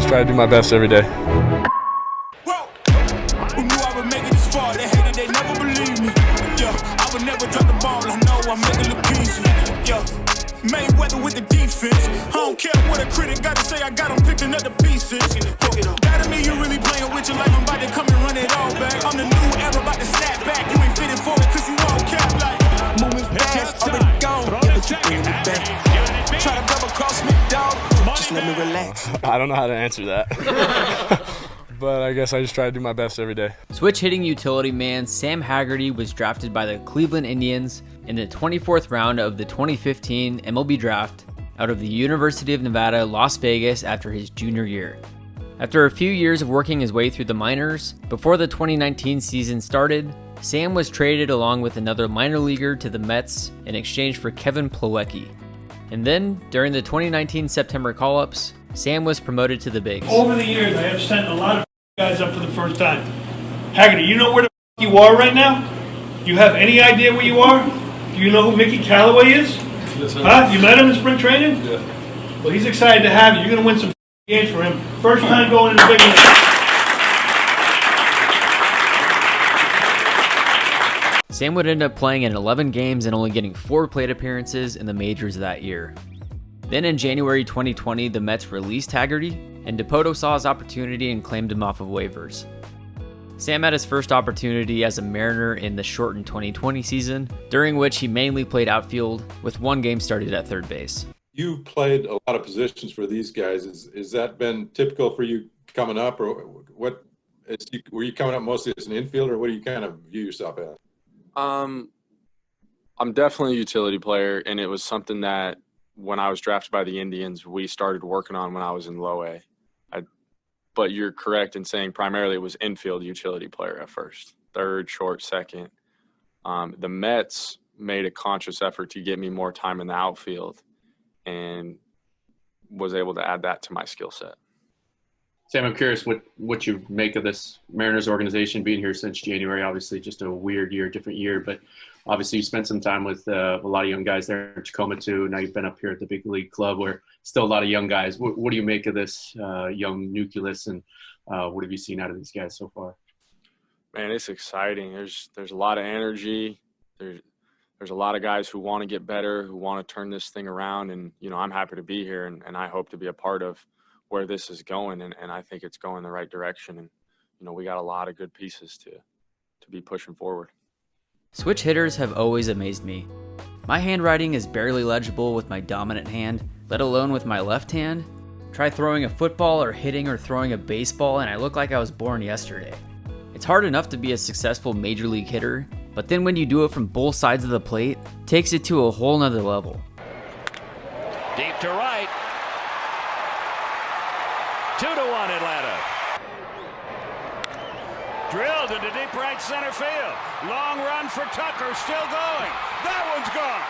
just try to do my best every day. Who knew I would make it this far? They hated, they never believed me. Yeah, I would never drop the ball. I know I'm making look easy. Yeah, Mayweather with the defense. I don't care what a critic got to say. I got them picking up the pieces. That to me, you really playing with your life. I'm about to come and run it all back. I'm the new era, about to snap back. You ain't fitting for it, cause you all cap like moving fast. Already gone, yeah, but you bringing it back. Try to double cross me, dog. Just let me relax. I don't know how to answer that. But I guess I just try to do my best every day. Switch hitting utility man Sam Haggerty was drafted by the Cleveland Indians in the 24th round of the 2015 MLB draft out of the University of Nevada, Las Vegas after his junior year. After a few years of working his way through the minors, before the 2019 season started, Sam was traded along with another minor leaguer to the Mets in exchange for Kevin Plawecki. And then, during the 2019 September call-ups, Sam was promoted to the bigs. Over the years, I have sent a lot of guys up for the first time. Haggerty, you know where the you are right now? Do you have any idea where you are? Do you know who Mickey Callaway is? Yes, sir. Huh? You met him in spring training? Yeah. Well, he's excited to have you. You're going to win some games for him. First time going in the big league. Sam would end up playing in 11 games and only getting 4 plate appearances in the majors that year. Then in January 2020, the Mets released Haggerty, and DePoto saw his opportunity and claimed him off of waivers. Sam had his first opportunity as a Mariner in the shortened 2020 season, during which he mainly played outfield, with 1 game started at third base. You played a lot of positions for these guys. Is that been typical for you coming up, or what? Were you coming up mostly as an infielder, or what do you kind of view yourself as? I'm definitely a utility player, and it was something that when I was drafted by the Indians, we started working on when I was in low A. But you're correct in saying primarily it was infield utility player at first, third, short, second. The Mets made a conscious effort to get me more time in the outfield and was able to add that to my skill set. Sam, I'm curious what you make of this Mariners organization being here since January. Obviously, just a weird year, different year, but obviously you spent some time with a lot of young guys there in Tacoma too. Now you've been up here at the big league club where still a lot of young guys. What do you make of this young nucleus, and what have you seen out of these guys so far? Man, it's exciting. There's a lot of energy. There's a lot of guys who want to get better, who want to turn this thing around, and I'm happy to be here, and I hope to be a part of where this is going, and I think it's going the right direction, and we got a lot of good pieces to be pushing forward. Switch hitters have always amazed me. My handwriting is barely legible with my dominant hand, let alone with my left hand. Try throwing a football or hitting or throwing a baseball and I look like I was born yesterday. It's hard enough to be a successful major league hitter, but then when you do it from both sides of the plate, it takes it to a whole nother level. Deep to right. 2-1 Atlanta. Drilled into deep right center field. Long run for Tucker, still going. That one's gone.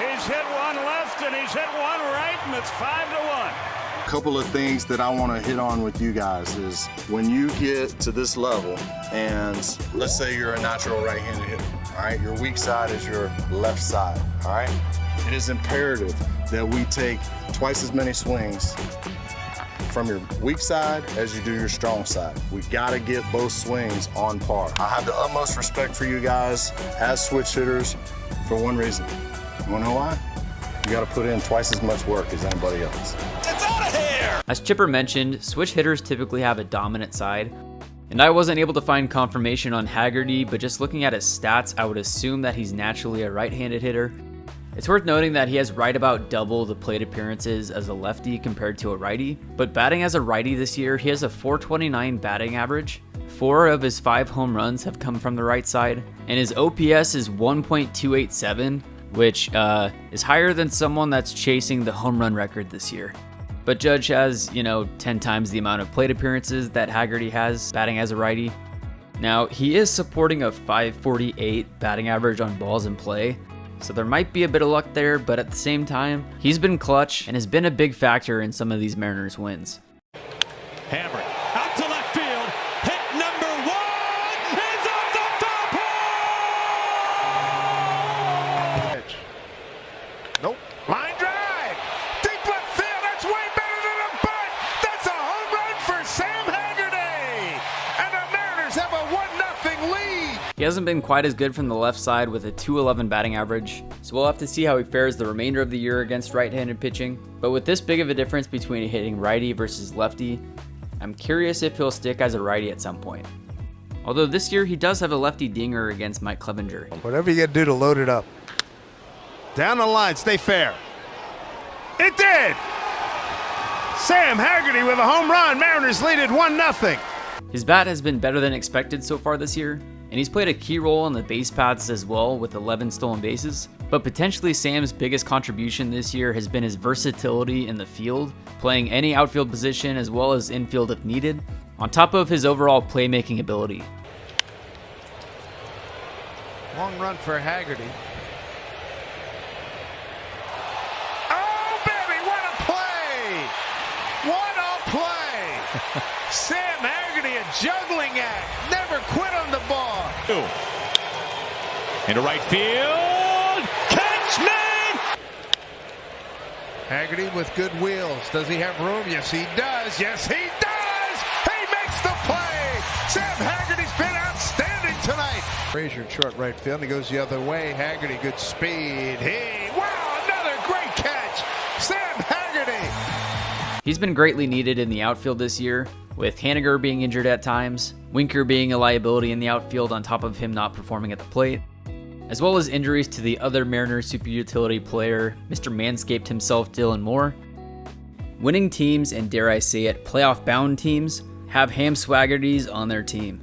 He's hit one left and he's hit one right, and it's 5-1. A couple of things that I want to hit on with you guys is when you get to this level, and let's say you're a natural right-handed hitter, all right? Your weak side is your left side, all right? It is imperative that we take twice as many swings from your weak side as you do your strong side. We gotta get both swings on par. I have the utmost respect for you guys as switch hitters for one reason. You wanna know why? You gotta put in twice as much work as anybody else. It's out of here! As Chipper mentioned, switch hitters typically have a dominant side, and I wasn't able to find confirmation on Haggerty, but just looking at his stats, I would assume that he's naturally a right-handed hitter. It's worth noting that he has right about double the plate appearances as a lefty compared to a righty, but batting as a righty this year, he has a .429 batting average. 4 of his 5 home runs have come from the right side, and his OPS is 1.287, which is higher than someone that's chasing the home run record this year. But Judge has, 10 times the amount of plate appearances that Haggerty has batting as a righty. Now, he is supporting a .548 batting average on balls in play, so there might be a bit of luck there, but at the same time, he's been clutch and has been a big factor in some of these Mariners wins. Hammered out to left field. Hit number 1 is off the foul pole. Nope. Line drive. Deep left field. That's way back. He hasn't been quite as good from the left side with a .211 batting average, so we'll have to see how he fares the remainder of the year against right-handed pitching. But with this big of a difference between hitting righty versus lefty, I'm curious if he'll stick as a righty at some point. Although this year he does have a lefty dinger against Mike Clevenger. Whatever you got to do to load it up. Down the line, stay fair. It did! Sam Haggerty with a home run. Mariners lead it 1-0. His bat has been better than expected so far this year, and he's played a key role on the base paths as well with 11 stolen bases. But potentially Sam's biggest contribution this year has been his versatility in the field, playing any outfield position as well as infield if needed, on top of his overall playmaking ability. Long run for Haggerty. What a play! Sam Haggerty, a juggling act. Never quit on the ball. Into right field. Catch me! Haggerty with good wheels. Does he have room? Yes, he does. Yes, he does! He makes the play! Sam Haggerty's been outstanding tonight. Frazier in short right field. He goes the other way. Haggerty, good speed. Wow, another great catch! Sam Haggerty! He's been greatly needed in the outfield this year, with Haniger being injured at times, Winker being a liability in the outfield on top of him not performing at the plate, as well as injuries to the other Mariners super utility player, Mr. Manscaped himself, Dylan Moore. Winning teams, and dare I say it, playoff-bound teams, have ham Swaggertys on their team.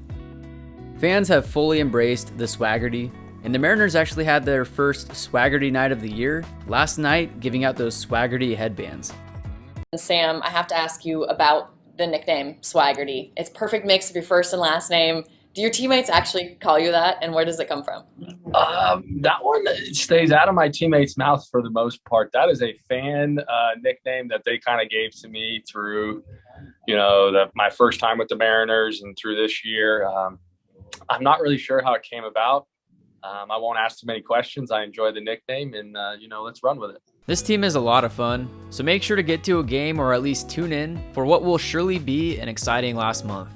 Fans have fully embraced the Swaggerty, and the Mariners actually had their first Swaggerty night of the year last night, giving out those Swaggerty headbands. Sam, I have to ask you about the nickname Swaggerty. It's a perfect mix of your first and last name. Do your teammates actually call you that, and where does it come from? That one stays out of my teammates' mouths for the most part. That is a fan nickname that they kind of gave to me through, my first time with the Mariners and through this year. I'm not really sure how it came about. I won't ask too many questions. I enjoy the nickname, and, let's run with it. This team is a lot of fun, so make sure to get to a game or at least tune in for what will surely be an exciting last month.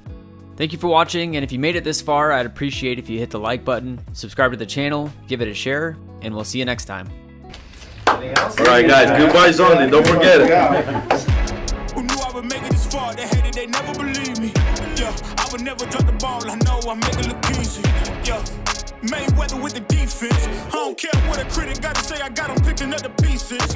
Thank you for watching, and if you made it this far, I'd appreciate if you hit the like button, subscribe to the channel, give it a share, and we'll see you next time. Alright guys, goodbyes only, don't forget it. Who knew I would make it this far? They hated, they never believed me. Yeah, I would never drop the ball, I know I make it look easy. Yeah. Mayweather with the defense. I don't care what a critic got to say, I got him picking up the pieces.